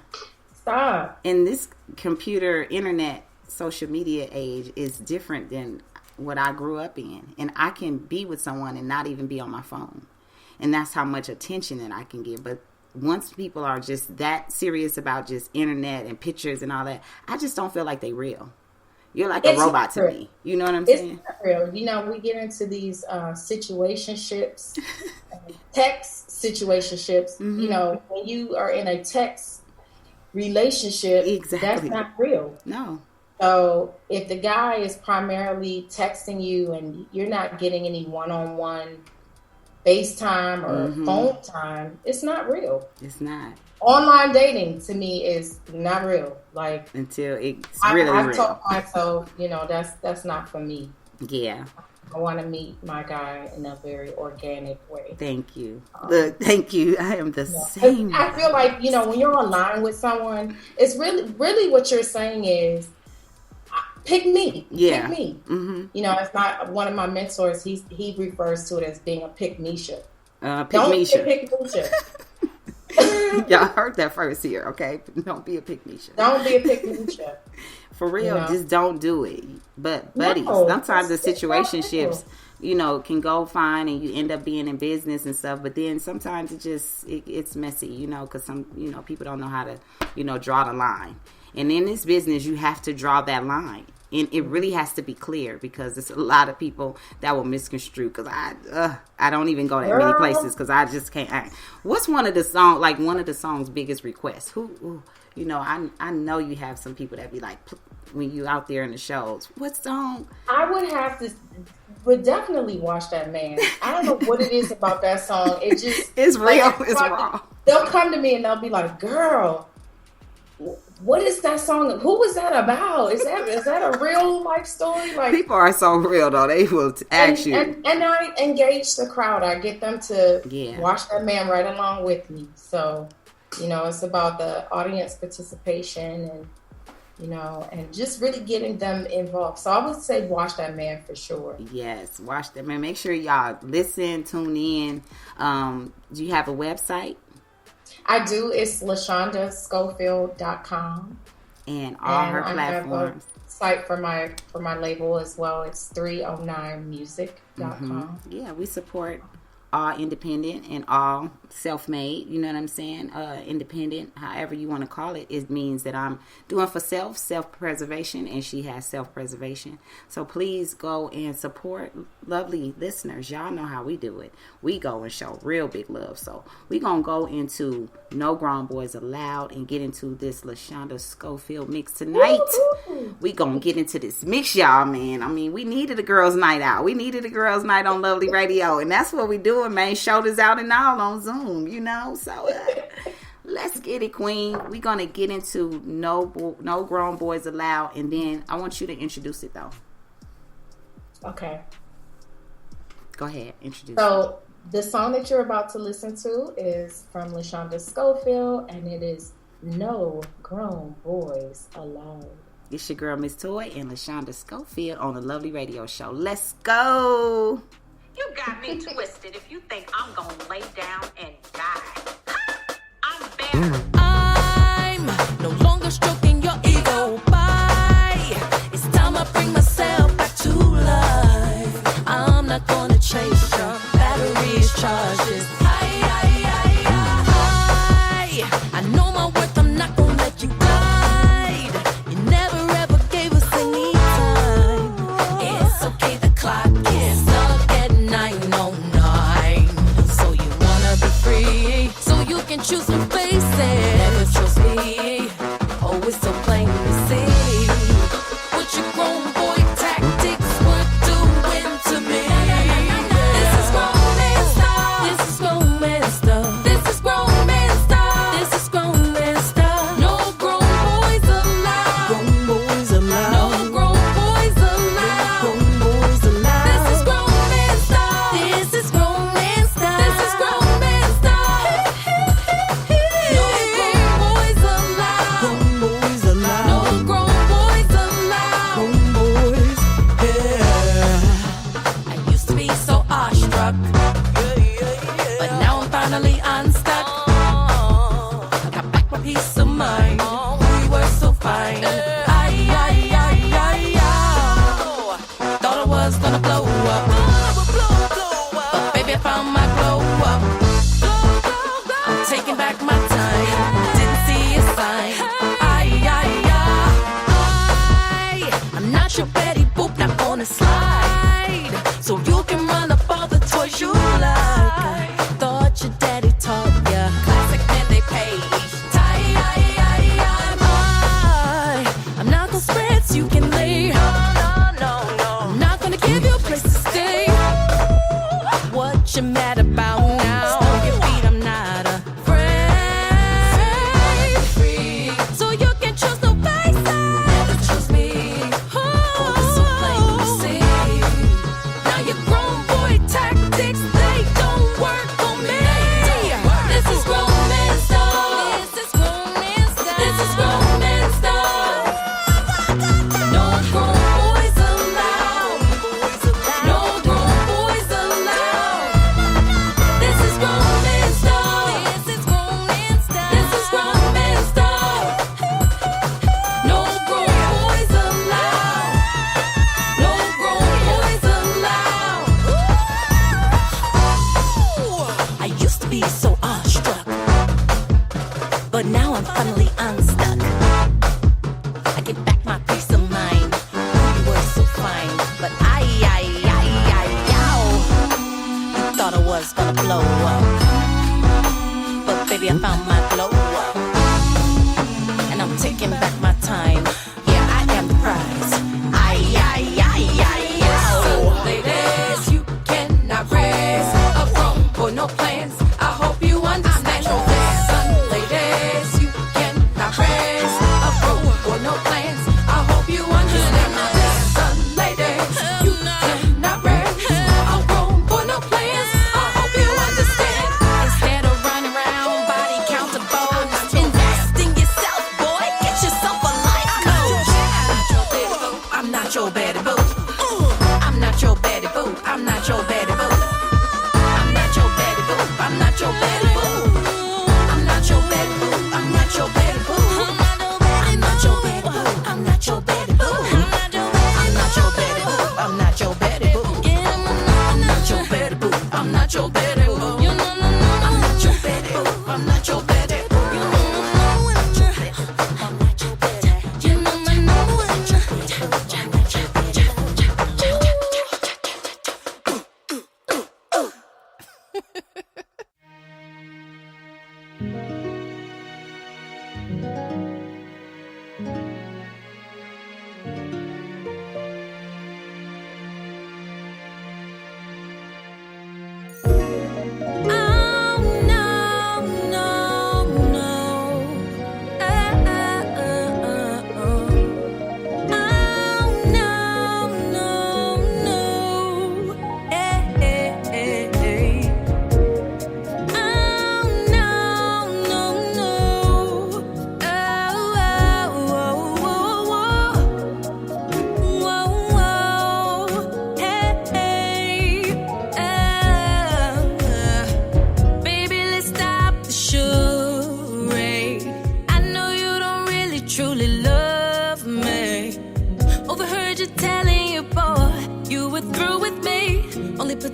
Stop. And this computer, internet, social media age is different than what I grew up in. And I can be with someone and not even be on my phone. And that's how much attention that I can give. But once people are just that serious about just internet and pictures and all that, I just don't feel like they real. You're like a robot to me. You know what I'm saying? It's not real. We get into these situationships, text situationships. When you are in a text relationship, that's not real. No. So if the guy is primarily texting you and you're not getting any one-on-one FaceTime or phone time, it's not real. It's not. Online dating to me is not real. Like, until it's really real. I've told myself, that's not for me. Yeah. I want to meet my guy in a very organic way. Thank you. Look, thank you. I am the same. I feel like, when you're online with someone, it's really what you're saying is, pick me. Yeah. Pick me. It's not one of my mentors. He refers to it as being a pick-me-ship. Don't be a pick-me-ship. Y'all heard that first here, okay? Don't be a pick-me-ship. Don't be a pick-me-ship. For real, just don't do it. But buddies, sometimes the situationships, can go fine and you end up being in business and stuff. But then sometimes it's messy, because some people don't know how to draw the line. And in this business, you have to draw that line. And it really has to be clear, because there's a lot of people that will misconstrue, because I don't even go that many places because I just can't. What's one of the song's biggest requests? I know you have some people that be like, when you out there in the shows, what song? I would definitely Watch That Man. I don't know what it is about that song. It just... It's real. It's raw. They'll come to me and they'll be like, girl, what is that song? Who was that about? Is that a real life story? Like, people are so real though. They will ask you. And I engage the crowd. I get them to watch that man right along with me. So, it's about the audience participation and just really getting them involved. So I would say Watch That Man for sure. Yes, Watch That Man. Make sure y'all listen, tune in. Do you have a website? I do. It's LaShondaSchofield.com. And all her platforms. I have a site for my label as well. It's 309music.com. Yeah, we support all independent and all self-made, you know what I'm saying? Independent, however you want to call it. It means that I'm doing for self-preservation, and she has self-preservation. So please go and support lovely listeners. Y'all know how we do it. We go and show real big love. So we going to go into No Grown Boys Allowed and get into this LaShonda Schofield mix tonight. Woo-hoo. We going to get into this mix, y'all, man. I mean, we needed a girls' night out. We needed a girls' night on Lovely Radio, and that's what we doing, man. Shoulders out and all on Zoom, So let's get it, Queen. We're going to get into No Grown Boys Allowed, and then I want you to introduce it, though. Okay. Go ahead. Introduce it. So The song that you're about to listen to is from LaShonda Schofield, and it is No Grown Boys Allowed. It's your girl, Miss Toy, and LaShonda Schofield on the Lovely Radio Show. Let's go! You got me twisted if you think I'm gonna lay down and die. I'm better. I'm no longer stroking your ego. Bye. It's time I bring myself back to life. I'm not gonna chase your batteries charges. I know my worth, I'm not gonna let you glide. You never ever gave us any time. It's okay, the clock is stuck at 9:09. So you wanna be free, so you can choose some faces. Never chose me. Oh, it's so plain to see what your grown boy tactics were doing to me. This is grown man stuff. This is grown man stuff. This is grown man stuff. This is grown man stuff. No grown boys allowed. Grown boys allowed. No grown boys allowed. Grown boys allowed. This is grown man stuff. This is grown man stuff. This is grown man stuff. No grown boys allowed. Grown boys allowed. No grown boys allowed. Grown boys, yeah. I used to be so awestruck, but now I'm finally unstuck. I got back my peace of mind. We were so fine. Thought I was gonna blow up, but baby I found my glow up. I'm taking back my time. Didn't see a sign. I'm not your Betty Boop, not gonna slide. So you can run up all the toys you like. Thought your daddy taught ya classic men they page. I'm not gonna spread so you can lay. I'm not gonna give you a place to stay. What you mad about now? Stomp your feet, I'm not afraid. So you can choose no faces. Never choose me. Oh, it's so plain to see. Now your grown boy tactics, they don't work for me. This is grown man stuff. This is grown man stuff. This is grown man stuff. No grown boys allowed. No grown boys allowed. This is grown man stuff. This is grown man stuff. This is grown man stuff. No grown boys allowed. No grown boys allowed. I used to be so awestruck, but now I'm finally unstuck. I get back my peace of mind. You were so fine, but yow. You thought I was gonna blow up, but baby I found my glow up, and I'm taking back my time. Yeah, I am the prize. So ladies, you cannot raise a grown boy, no plans. I hope you understand. Listen, ladies, you cannot raise a grown boy, no plans. I hope you understand. Listen, ladies, you cannot raise a grown boy, no plans. I hope you understand. Instead of running around body countable, invest in yourself, boy. Get yourself a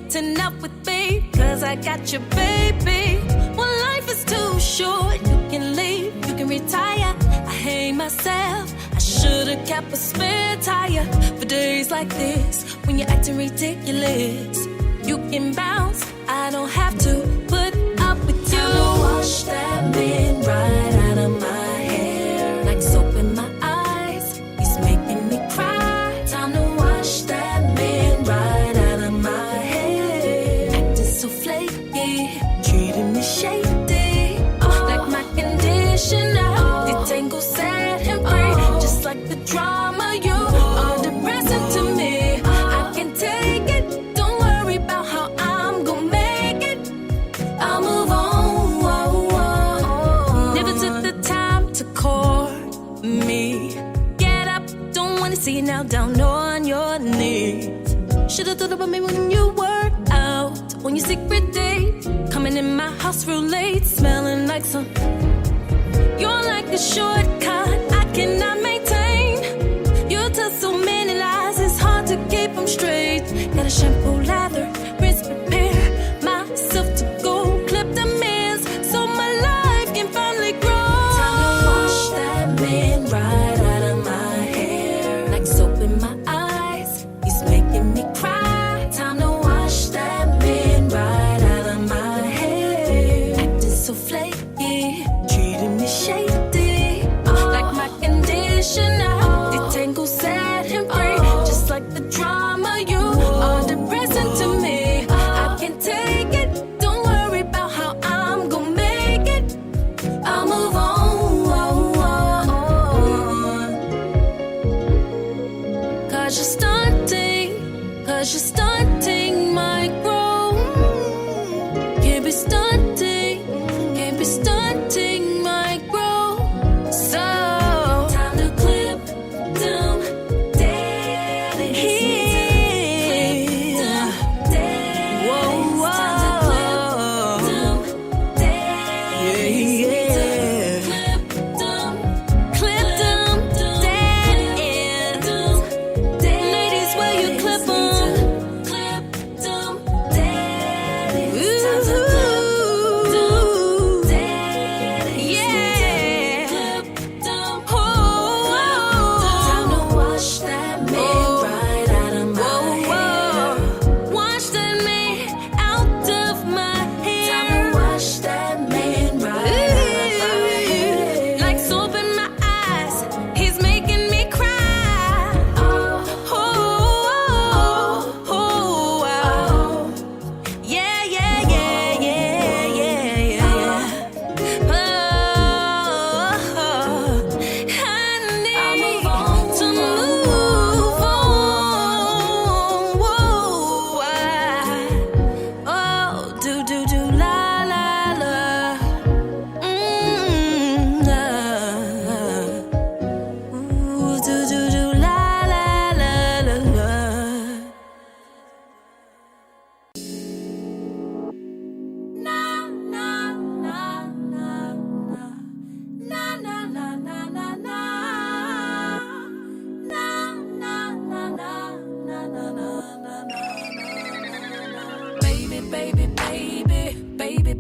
acting up with me, cause I got you, baby. Well, life is too short. You can leave, you can retire. I hate myself. I should've kept a spare tire for days like this when you're acting ridiculous. You can bounce, I don't have to put up with you. Time to wash that man right out of my hair, like soap in my eyes. He's making me cry. Time to wash that man right out of my hair. Acting so flaky, treating me shady, like my conditioner. Detangle, set him free, just like the drama. You are depressing to me. I can take it. Don't worry about how I'm gonna make it. I'll move on. Never took the time to court me. Get up, don't wanna see you now down on your knees. Should've thought about me when you were out on your secret date, coming in my house real late, smelling like some. You're like a shortcut I cannot maintain. You tell so many lies, it's hard to keep them straight. Gotta shampoo, lather, rinse, prepare myself to go. Clip the mess so my life can finally grow. Time to wash that man right out of my hair, like soap in my eyes. He's making me cry. Time to wash that man right out of my hair. Acting so flaky, treating me shady, like my conditioner. Detangle, set him free, just like the drama. You are depressing to me. I can take it. Don't worry about how I'm gonna make it. I'll move on. Cause you're stunting my growth. Can't be stunting my growth. So time to clip them dead. Here. Whoa, whoa. Time to clip them dead. Yeah. Clip them dead. Ladies, where you clip them? Clip them dead. Ooh. Yeah. Oh. Time to wash that man right out of my hair. Wash that man out of my hair. Time to wash that man right out of my hair. Like soap in my eyes, he's making me cry. Yeah. I need to move on. Oh, do la la la. La. Ooh, do la la la la la.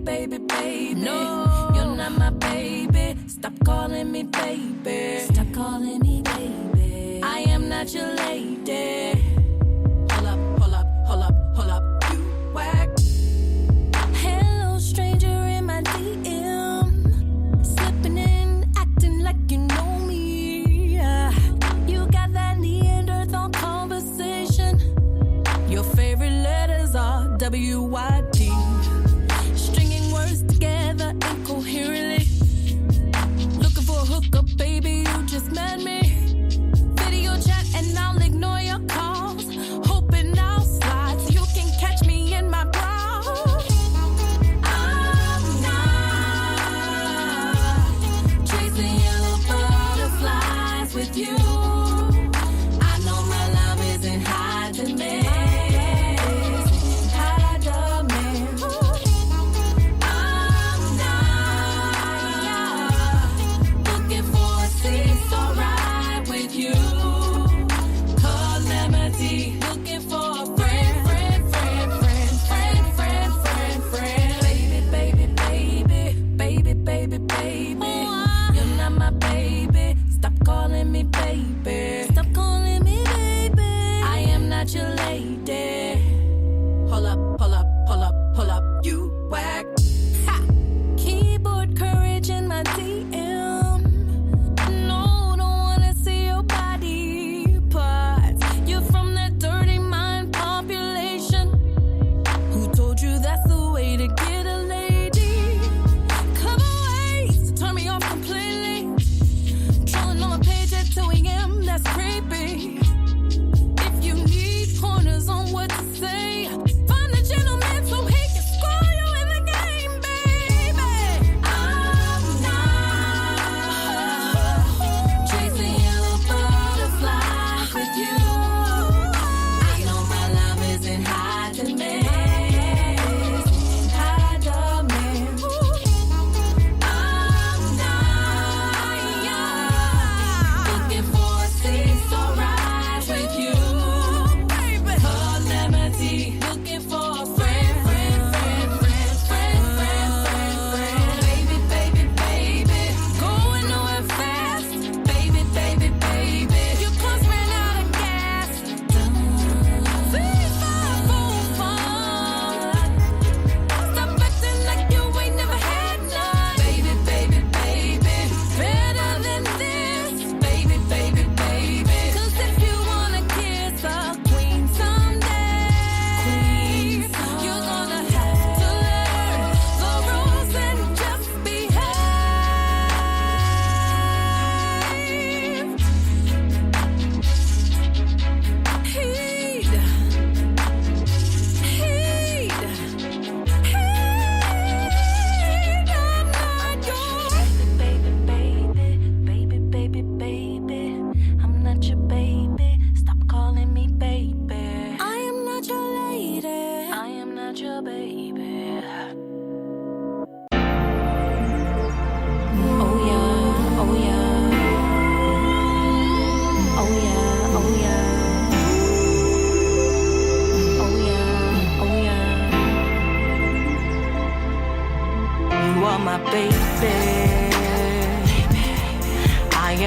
Baby, no, you're not my baby. Stop calling me baby. Stop calling me baby. I am not your lady. Hold up, you whack. Hello, stranger in my DM, slipping in, acting like you know me. You got that Neanderthal conversation. Your favorite letters are W-Y-D. Stringing words together incoherently. Looking for a hookup, baby, you just met me. Video chat and I'll ignore your call.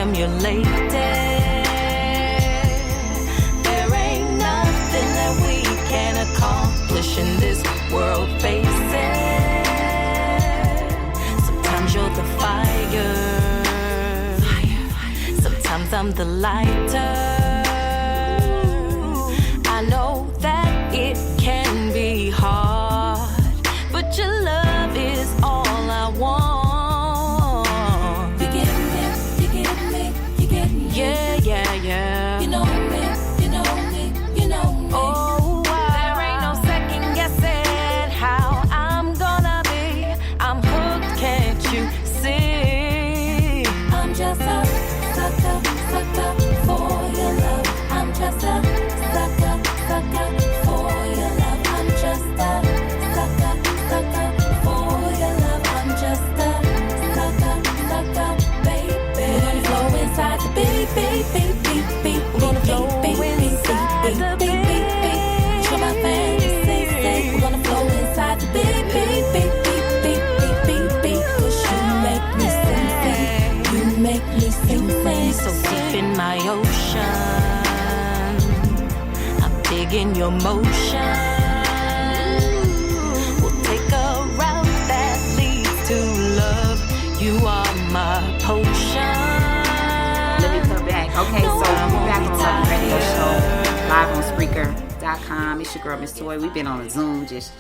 emulated. There ain't nothing that we can accomplish in this world facing. Sometimes you're the fire, sometimes I'm the lighter. I know that it can be hard, but your love is all I want. You get me, you get me, you get me. Yeah, yeah, yeah. You know me, you know me, you know me. Oh, there ain't no second guessing how I'm gonna be. I'm hooked, can't you see? I'm just a sucker, sucker for your love. I'm just a sucker, sucker for your love. I'm just a sucker, sucker for your love. I'm just a sucker, sucker, baby. We're gonna flow inside the beat, beat, beat, beat, beat. We're gonna flow inside the beat, beat, beat. Show my fantasy, say we're gonna flow inside the beat, beat, beat, beat, beat, beat, beat, beat. 'Cause you make me sing, sing. You make me sing, sing. So deep in my ocean, I'm digging your motion. We'll take a route that leads to love. You are my potion. Let me come back. Okay, so we're back on the radio show, live on Spreaker.com. It's your girl, Miss Toy. We've been on a Zoom, just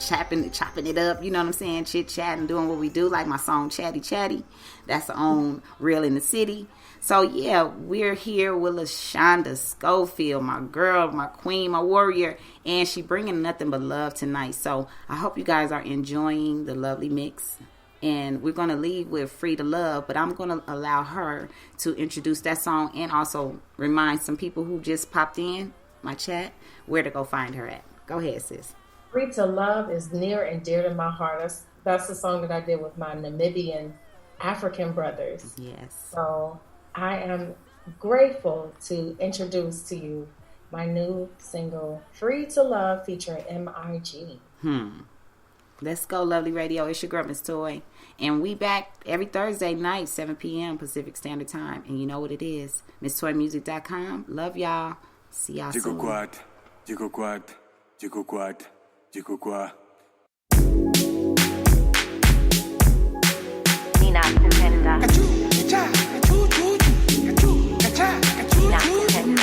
chopping it up. You know what I'm saying? Chit chatting, doing what we do, like my song Chatty Chatty. That's on Real in the City. So yeah, we're here with LaShonda Schofield, my girl, my queen, my warrior, and she bringing nothing but love tonight. So I hope you guys are enjoying the lovely mix. And we're going to leave with Free to Love, but I'm going to allow her to introduce that song and also remind some people who just popped in my chat where to go find her at. Go ahead, sis. Free to Love is near and dear to my heart. That's the song that I did with my Namibian African brothers. Yes. So I am grateful to introduce to you my new single, Free to Love, featuring MIG. Let's go, lovely radio. It's your girl, Miss Toy. And we back every Thursday night, 7 p.m. Pacific Standard Time. And you know what it is. MissToyMusic.com. Love y'all. See y'all soon. Nina Kupenda. Nina Kupenda.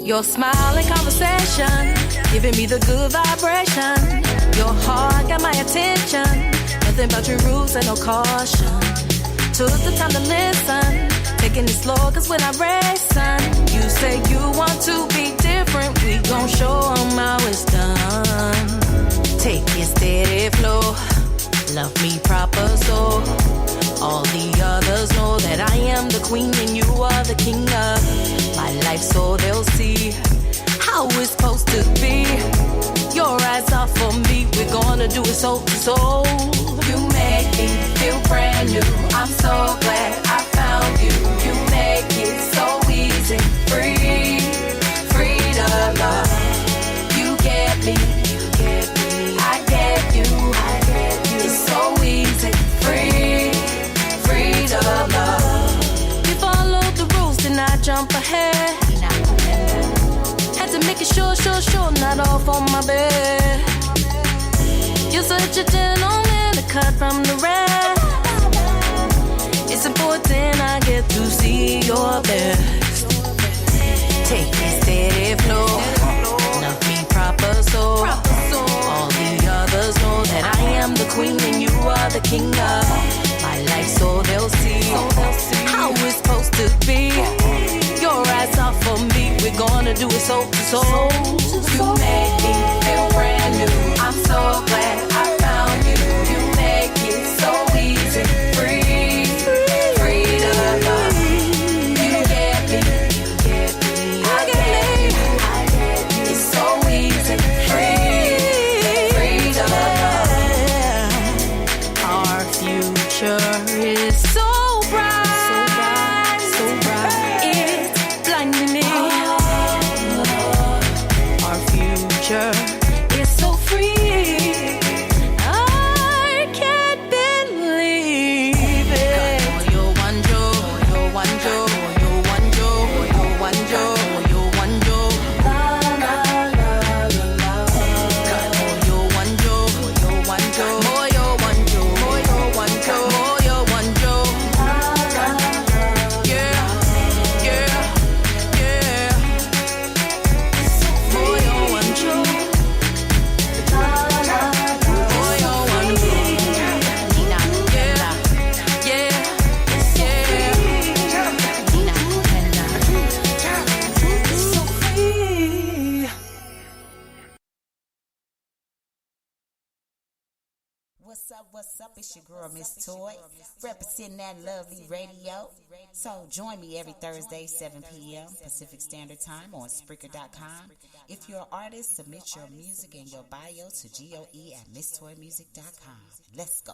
Your smile and conversation, giving me the good vibration. Your heart got my attention. Nothing but your rules and no caution. Took the time to listen, taking it slow cause when I racing. You say you want to be different, we gon' show 'em how it's done. Take it steady flow, love me proper so all the others know that I am the queen and you are the king of my life, so they'll see how it's supposed to be. Your eyes are for me, we're gonna do it soul to soul. You make me feel brand new, I'm so glad I found you. You make it so easy, free, free to love. You get me, I get you, it's so easy, free, free to love. You followed the rules, then I jump ahead. Had to make it sure, not off on my bed. You're such a gentleman, a cut from the rest. It's important I get to see your best. Take it steady flow, love me proper so all the others know that I am the queen and you are the king of my life, so they'll see how it's supposed to be. Your eyes are for me, we're gonna do it soul to soul. You make me feel brand new, I'm so glad I found you. You make it so easy, free, free to love. You get me, I get you, it's so easy, free, free to love. Our future is so bright, so bright, it's blinding me. Our future is so What's up? It's your girl, Miss Toy, representing that lovely radio. So join me every Thursday, 7 p.m. Pacific Standard Time on Spreaker.com. If you're an artist, submit your music and your bio to GOE at MissToyMusic.com. Let's go.